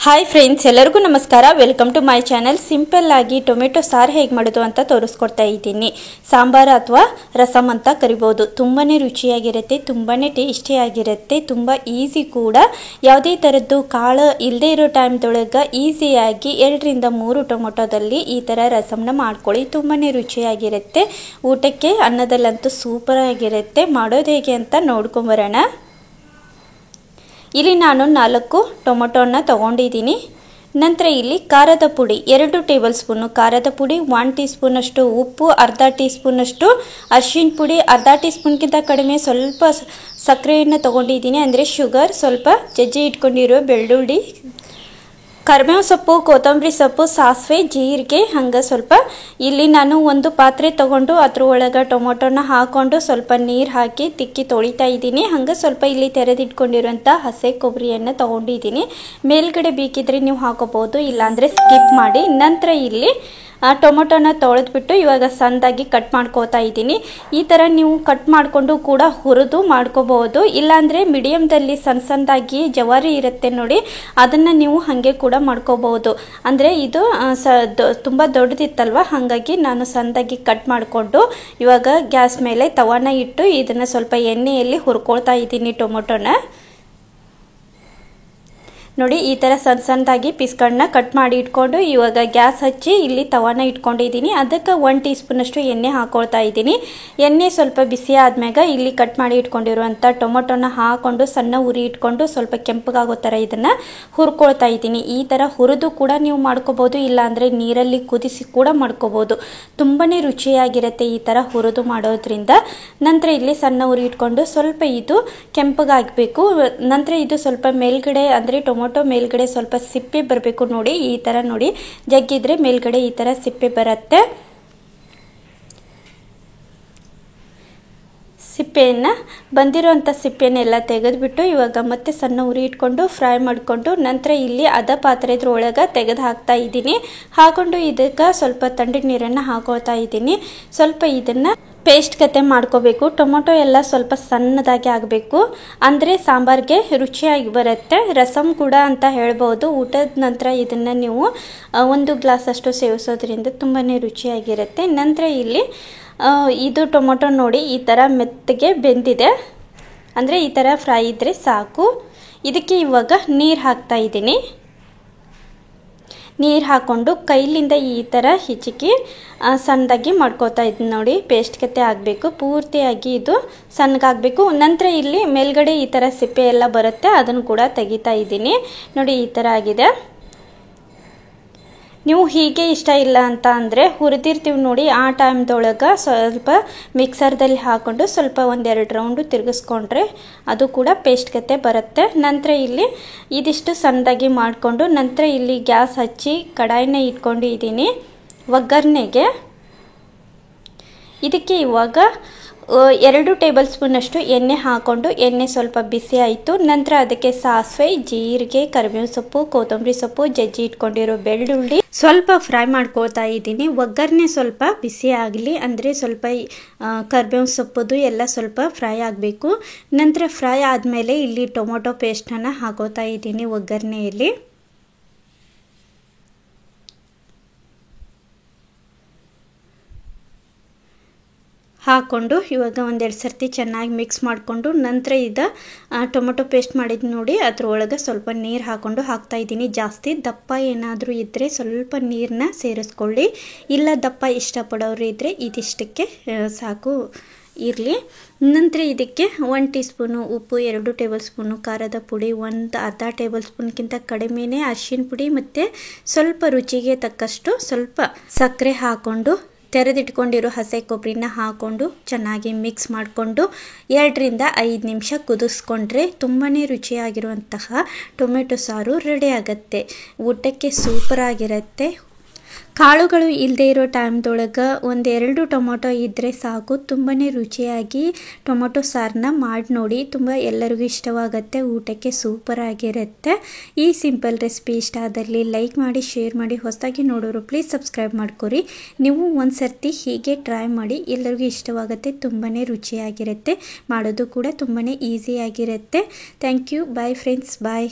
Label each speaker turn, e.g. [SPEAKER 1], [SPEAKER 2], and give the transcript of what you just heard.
[SPEAKER 1] Hi friends, ಎಲ್ಲರಿಗೂ ನಮಸ್ಕಾರ. Welcome to my channel. Simple ಆಗಿ ಟೊಮೆಟೊ ಸಾರು ಹೇಗೆ ಮಾಡೋದು ಅಂತ ತೋರಿಸ್ಕೊಡ್ತಾ ಇದ್ದೀನಿ. ಸಾಂಬಾರು ಅಥವಾ ರಸಮ್ ಅಂತ ಕರಿಬೋದು. ತುಂಬಾ ರುಚಿಯಾಗಿರುತ್ತೆ, ತುಂಬಾ ಟೇಸ್ಟಿಯಾಗಿರುತ್ತೆ, ತುಂಬ ಈಸಿ ಕೂಡ. ಯಾವುದೇ ಥರದ್ದು ಕಾಳು ಇಲ್ಲದೇ ಇರೋ ಟೈಮ್ದೊಳಗೆ ಈಸಿಯಾಗಿ 2ರಿಂದ 3 ಟೊಮೆಟೊದಲ್ಲಿ ಈ ಥರ ರಸಮ್ನ ಮಾಡ್ಕೊಳ್ಳಿ. ತುಂಬಾ ರುಚಿಯಾಗಿರುತ್ತೆ. ಊಟಕ್ಕೆ ಅನ್ನದಲ್ಲಂತೂ ಸೂಪರಾಗಿರುತ್ತೆ. ಮಾಡೋದು ಹೇಗೆ ಅಂತ ನೋಡ್ಕೊಂಬರೋಣ. ಇಲ್ಲಿ ನಾನು 4 ಟೊಮೆಟೊನ ತಗೊಂಡಿದ್ದೀನಿ. ನಂತರ ಇಲ್ಲಿ ಖಾರದ ಪುಡಿ 2 ಟೇಬಲ್ ಸ್ಪೂನು ಖಾರದ ಪುಡಿ, 1 ಟೀ ಸ್ಪೂನಷ್ಟು ಉಪ್ಪು, ಅರ್ಧ ಟೀ ಸ್ಪೂನಷ್ಟು ಅರಿಶಿನ ಪುಡಿ, ಅರ್ಧ ಟೀ ಸ್ಪೂನ್ಗಿಂತ ಕಡಿಮೆ ಸ್ವಲ್ಪ ಸಕ್ಕರೆಯನ್ನು ತಗೊಂಡಿದ್ದೀನಿ, ಅಂದರೆ ಶುಗರ್, ಸ್ವಲ್ಪ ಜಜ್ಜಿ ಇಟ್ಕೊಂಡಿರೋ ಬೆಳ್ಳುಳ್ಳಿ, ಕರಿಬೇವು ಸೊಪ್ಪು, ಕೊತ್ತಂಬರಿ ಸೊಪ್ಪು, ಸಾಸಿವೆ, ಜೀರಿಗೆ, ಹಂಗೆ ಸ್ವಲ್ಪ. ಇಲ್ಲಿ ನಾನು ಒಂದು ಪಾತ್ರೆ ತಗೊಂಡು ಅದ್ರ ಒಳಗೆ ಟೊಮೊಟೊನ ಹಾಕ್ಕೊಂಡು ಸ್ವಲ್ಪ ನೀರು ಹಾಕಿ ತಿಕ್ಕಿ ತೊಳಿತಾ ಇದ್ದೀನಿ. ಹಂಗೆ ಸ್ವಲ್ಪ ಇಲ್ಲಿ ತೆರೆದಿಟ್ಕೊಂಡಿರೋಂಥ ಹಸಿ ಕೊಬ್ಬರಿಯನ್ನು ತಗೊಂಡಿದ್ದೀನಿ. ಮೇಲ್ಗಡೆ ಬೇಕಿದ್ರೆ ನೀವು ಹಾಕೋಬೋದು, ಇಲ್ಲಾಂದರೆ ಸ್ಕಿಪ್ ಮಾಡಿ. ನಂತರ ಇಲ್ಲಿ ಟೊಮೊಟೊನ ತೊಳೆದ್ಬಿಟ್ಟು ಇವಾಗ ಸಣ್ಣದಾಗಿ ಕಟ್ ಮಾಡ್ಕೋತಾ ಇದ್ದೀನಿ. ಈ ಥರ ನೀವು ಕಟ್ ಮಾಡಿಕೊಂಡು ಕೂಡ ಹುರಿದು ಮಾಡ್ಕೋಬಹುದು. ಇಲ್ಲಾಂದರೆ ಮೀಡಿಯಮ್ದಲ್ಲಿ ಸಣ್ಣದಾಗಿ ಜವಾರಿ ಇರುತ್ತೆ ನೋಡಿ, ಅದನ್ನು ನೀವು ಹಾಗೆ ಕೂಡ ಮಾಡ್ಕೋಬಹುದು. ಅಂದರೆ ಇದು ತುಂಬ ದೊಡ್ಡದಿತ್ತಲ್ವ, ಹಾಗಾಗಿ ನಾನು ಸಣ್ಣದಾಗಿ ಕಟ್ ಮಾಡಿಕೊಂಡು ಇವಾಗ ಗ್ಯಾಸ್ ಮೇಲೆ ತವಾನ ಇಟ್ಟು ಇದನ್ನು ಸ್ವಲ್ಪ ಎಣ್ಣೆಯಲ್ಲಿ ಹುರ್ಕೊಳ್ತಾ ಇದ್ದೀನಿ ಟೊಮೊಟೊನ. ನೋಡಿ, ಈ ಥರ ಸಣ್ಣದಾಗಿ ಪೀಸ್ಗಳನ್ನ ಕಟ್ ಮಾಡಿ ಇಟ್ಕೊಂಡು ಇವಾಗ ಗ್ಯಾಸ್ ಹಚ್ಚಿ ಇಲ್ಲಿ ತವಾನ ಇಟ್ಕೊಂಡಿದ್ದೀನಿ. ಅದಕ್ಕೆ 1 ಟೀ ಸ್ಪೂನಷ್ಟು ಎಣ್ಣೆ ಹಾಕ್ಕೊಳ್ತಾ ಇದ್ದೀನಿ. ಎಣ್ಣೆ ಸ್ವಲ್ಪ ಬಿಸಿ ಆದ್ಮ್ಯಾಗ ಇಲ್ಲಿ ಕಟ್ ಮಾಡಿ ಇಟ್ಕೊಂಡಿರುವಂಥ ಟೊಮೊಟೊನ ಹಾಕ್ಕೊಂಡು ಸಣ್ಣ ಉರಿ ಇಟ್ಕೊಂಡು ಸ್ವಲ್ಪ ಕೆಂಪಗಾಗೋ ಥರ ಇದನ್ನು ಹುರ್ಕೊಳ್ತಾ ಇದ್ದೀನಿ. ಈ ಥರ ಹುರಿದು ಕೂಡ ನೀವು ಮಾಡ್ಕೋಬೋದು, ಇಲ್ಲಾಂದರೆ ನೀರಲ್ಲಿ ಕುದಿಸಿ ಕೂಡ ಮಾಡ್ಕೋಬೋದು. ತುಂಬಾ ರುಚಿಯಾಗಿರುತ್ತೆ ಈ ಥರ ಹುರಿದು ಮಾಡೋದ್ರಿಂದ. ನಂತರ ಇಲ್ಲಿ ಸಣ್ಣ ಉರಿ ಇಟ್ಕೊಂಡು ಸ್ವಲ್ಪ ಇದು ಕೆಂಪಗಾಗಬೇಕು. ನಂತರ ಇದು ಸ್ವಲ್ಪ ಮೇಲ್ಗಡೆ, ಅಂದರೆ ಟೊಮೊಟೊ ಮೇಲ್ಗಡೆ ಸ್ವಲ್ಪ ಸಿಪ್ಪೆ ಬರಬೇಕು ನೋಡಿ. ಈ ಥರ ನೋಡಿ, ಜಗ್ಗಿದ್ರೆ ಮೇಲ್ಗಡೆ ಈ ಥರ ಸಿಪ್ಪೆ ಬರುತ್ತೆ. ಸಿಪ್ಪೆಯನ್ನು ಬಂದಿರೋಂಥ ಸಿಪ್ಪೆನೆಲ್ಲ ತೆಗೆದುಬಿಟ್ಟು ಇವಾಗ ಮತ್ತೆ ಸಣ್ಣ ಉರಿ ಇಟ್ಕೊಂಡು ಫ್ರೈ ಮಾಡಿಕೊಂಡು ನಂತರ ಇಲ್ಲಿ ಅದ ಪಾತ್ರೆದ್ರೊಳಗೆ ತೆಗೆದು ಹಾಕ್ತಾ ಇದ್ದೀನಿ. ಹಾಕೊಂಡು ಇದಕ್ಕೆ ಸ್ವಲ್ಪ ತಣ್ಣಗೆ ನೀರನ್ನು ಹಾಕೊಳ್ತಾ ಇದ್ದೀನಿ. ಸ್ವಲ್ಪ ಇದನ್ನು ಪೇಸ್ಟ್ ಕತೆ ಮಾಡ್ಕೋಬೇಕು. ಟೊಮೊಟೊ ಎಲ್ಲ ಸ್ವಲ್ಪ ಸಣ್ಣದಾಗಿ ಆಗಬೇಕು, ಅಂದರೆ ಸಾಂಬಾರಿಗೆ ರುಚಿಯಾಗಿ ಬರುತ್ತೆ. ರಸಮ್ ಕೂಡ ಅಂತ ಹೇಳ್ಬೋದು. ಊಟದ ನಂತರ ಇದನ್ನು ನೀವು 1 ಗ್ಲಾಸ್ ಅಷ್ಟು ಸೇವಿಸೋದ್ರಿಂದ ತುಂಬಾ ರುಚಿಯಾಗಿರುತ್ತೆ. ನಂತರ ಇಲ್ಲಿ ಇದು ಟೊಮೊಟೊ ನೋಡಿ ಈ ಥರ ಮೆತ್ತಗೆ ಬೆಂದಿದೆ, ಅಂದರೆ ಈ ಥರ ಫ್ರೈ ಇದ್ದರೆ ಸಾಕು. ಇದಕ್ಕೆ ಇವಾಗ ನೀರು ಹಾಕ್ತಾ ಇದ್ದೀನಿ. ನೀರು ಹಾಕ್ಕೊಂಡು ಕೈಲಿಂದ ಈ ಥರ ಹಿಚಕಿ ಸಣ್ಣದಾಗಿ ಮಾಡ್ಕೋತಾ ಇದ್ದೀನಿ ನೋಡಿ. ಪೇಸ್ಟ್ ಕತೆ ಆಗಬೇಕು, ಪೂರ್ತಿಯಾಗಿ ಇದು ಸಣ್ಣಗಾಗಬೇಕು. ನಂತರ ಇಲ್ಲಿ ಮೇಲ್ಗಡೆ ಈ ಥರ ಸಿಪ್ಪೆ ಎಲ್ಲ ಬರುತ್ತೆ, ಅದನ್ನು ಕೂಡ ತೆಗಿತಾ ಇದ್ದೀನಿ ನೋಡಿ. ಈ ಥರ ಆಗಿದೆ. ನೀವು ಹೀಗೆ ಇಷ್ಟ ಇಲ್ಲ ಅಂತ ಅಂದರೆ ಹುರಿದಿರ್ತೀವಿ ನೋಡಿ, ಆ ಟೈಮ್ದೊಳಗೆ ಸ್ವಲ್ಪ ಮಿಕ್ಸರ್ದಲ್ಲಿ ಹಾಕ್ಕೊಂಡು ಸ್ವಲ್ಪ 1-2 ರೌಂಡು ತಿರುಗಿಸ್ಕೊಂಡ್ರೆ ಅದು ಕೂಡ ಪೇಸ್ಟ್ ಕತೆ ಬರುತ್ತೆ. ನಂತರ ಇಲ್ಲಿ ಇದಿಷ್ಟು ಸಣ್ಣದಾಗಿ ಮಾಡಿಕೊಂಡು ನಂತರ ಇಲ್ಲಿ ಗ್ಯಾಸ್ ಹಚ್ಚಿ ಕಡಾಯಿನ ಇಟ್ಕೊಂಡಿದ್ದೀನಿ ಒಗ್ಗರಣೆಗೆ. ಇದಕ್ಕೆ ಇವಾಗ 2 ಟೇಬಲ್ ಸ್ಪೂನಷ್ಟು ಎಣ್ಣೆ ಹಾಕ್ಕೊಂಡು ಎಣ್ಣೆ ಸ್ವಲ್ಪ ಬಿಸಿ ಆಯಿತು. ನಂತರ ಅದಕ್ಕೆ ಸಾಸಿವೆ, ಜೀರಿಗೆ, ಕರಿಬೇವು ಸೊಪ್ಪು, ಕೊತ್ತಂಬರಿ ಸೊಪ್ಪು, ಜಜ್ಜಿ ಇಟ್ಕೊಂಡಿರೋ ಬೆಳ್ಳುಳ್ಳಿ ಸ್ವಲ್ಪ ಫ್ರೈ ಮಾಡ್ಕೊಳ್ತಾ ಇದ್ದೀನಿ. ಒಗ್ಗರಣೆ ಸ್ವಲ್ಪ ಬಿಸಿ ಆಗಲಿ, ಅಂದರೆ ಸ್ವಲ್ಪ ಕರಿಬೇವು ಸೊಪ್ಪುದು ಎಲ್ಲ ಸ್ವಲ್ಪ ಫ್ರೈ ಆಗಬೇಕು. ನಂತರ ಫ್ರೈ ಆದಮೇಲೆ ಇಲ್ಲಿ ಟೊಮೊಟೊ ಪೇಸ್ಟನ್ನು ಹಾಕೋತಾ ಇದ್ದೀನಿ ಒಗ್ಗರಣೆಯಲ್ಲಿ. ಹಾಕ್ಕೊಂಡು ಇವಾಗ 1-2 ಸರ್ತಿ ಚೆನ್ನಾಗಿ ಮಿಕ್ಸ್ ಮಾಡಿಕೊಂಡು ನಂತರ ಇದು ಟೊಮೊಟೊ ಪೇಸ್ಟ್ ಮಾಡಿದ್ದು ನೋಡಿ ಅದರೊಳಗೆ ಸ್ವಲ್ಪ ನೀರು ಹಾಕ್ಕೊಂಡು ಹಾಕ್ತಾಯಿದ್ದೀನಿ. ಜಾಸ್ತಿ ದಪ್ಪ ಏನಾದರೂ ಇದ್ದರೆ ಸ್ವಲ್ಪ ನೀರನ್ನ ಸೇರಿಸ್ಕೊಳ್ಳಿ, ಇಲ್ಲ ದಪ್ಪ ಇಷ್ಟಪಡೋರು ಇದ್ದರೆ ಇದಿಷ್ಟಕ್ಕೆ ಸಾಕು ಇರಲಿ. ನಂತರ ಇದಕ್ಕೆ 1 ಟೀ ಸ್ಪೂನು ಉಪ್ಪು, 2 ಟೇಬಲ್ ಸ್ಪೂನು ಖಾರದ ಪುಡಿ, ಅರ್ಧ ಟೇಬಲ್ ಸ್ಪೂನ್ಗಿಂತ ಕಡಿಮೆನೇ ಅರಿಶಿನ ಪುಡಿ ಮತ್ತು ಸ್ವಲ್ಪ ರುಚಿಗೆ ತಕ್ಕಷ್ಟು ಸ್ವಲ್ಪ ಸಕ್ಕರೆ ಹಾಕ್ಕೊಂಡು ತೆರೆದಿಟ್ಕೊಂಡಿರೋ ಹಸಿ ಕೊಬ್ಬರಿನ ಹಾಕ್ಕೊಂಡು ಚೆನ್ನಾಗಿ ಮಿಕ್ಸ್ ಮಾಡಿಕೊಂಡು 2ರಿಂದ 5 ನಿಮಿಷ ಕುದಿಸ್ಕೊಂಡ್ರೆ ತುಂಬಾ ರುಚಿಯಾಗಿರುವಂತಹ ಟೊಮೆಟೊ ಸಾರು ರೆಡಿ ಆಗುತ್ತೆ. ಊಟಕ್ಕೆ ಸೂಪರಾಗಿರುತ್ತೆ. ಕಾಳುಗಳು ಇಲ್ಲದೆ ಇರೋ ಟೈಮ್ದೊಳಗೆ 1-2 ಟೊಮೊಟೊ ಇದ್ದರೆ ಸಾಕು, ತುಂಬಾ ರುಚಿಯಾಗಿ ಟೊಮೊಟೊ ಸಾರನ್ನ ಮಾಡಿ ನೋಡಿ. ತುಂಬ ಎಲ್ಲರಿಗೂ ಇಷ್ಟವಾಗುತ್ತೆ, ಊಟಕ್ಕೆ ಸೂಪರಾಗಿರುತ್ತೆ. ಈ ಸಿಂಪಲ್ ರೆಸಿಪಿ ಇಷ್ಟ ಆದಲ್ಲಿ ಲೈಕ್ ಮಾಡಿ, ಶೇರ್ ಮಾಡಿ. ಹೊಸದಾಗಿ ನೋಡೋರು ಪ್ಲೀಸ್ ಸಬ್ಸ್ಕ್ರೈಬ್ ಮಾಡ್ಕೊರಿ. ನೀವು ಒಂದು ಸರ್ತಿ ಹೀಗೆ ಟ್ರೈ ಮಾಡಿ, ಎಲ್ಲರಿಗೂ ಇಷ್ಟವಾಗುತ್ತೆ. ತುಂಬಾ ರುಚಿಯಾಗಿರುತ್ತೆ, ಮಾಡೋದು ಕೂಡ ತುಂಬಾ ಈಸಿಯಾಗಿರುತ್ತೆ. Thank you. Bye friends, bye.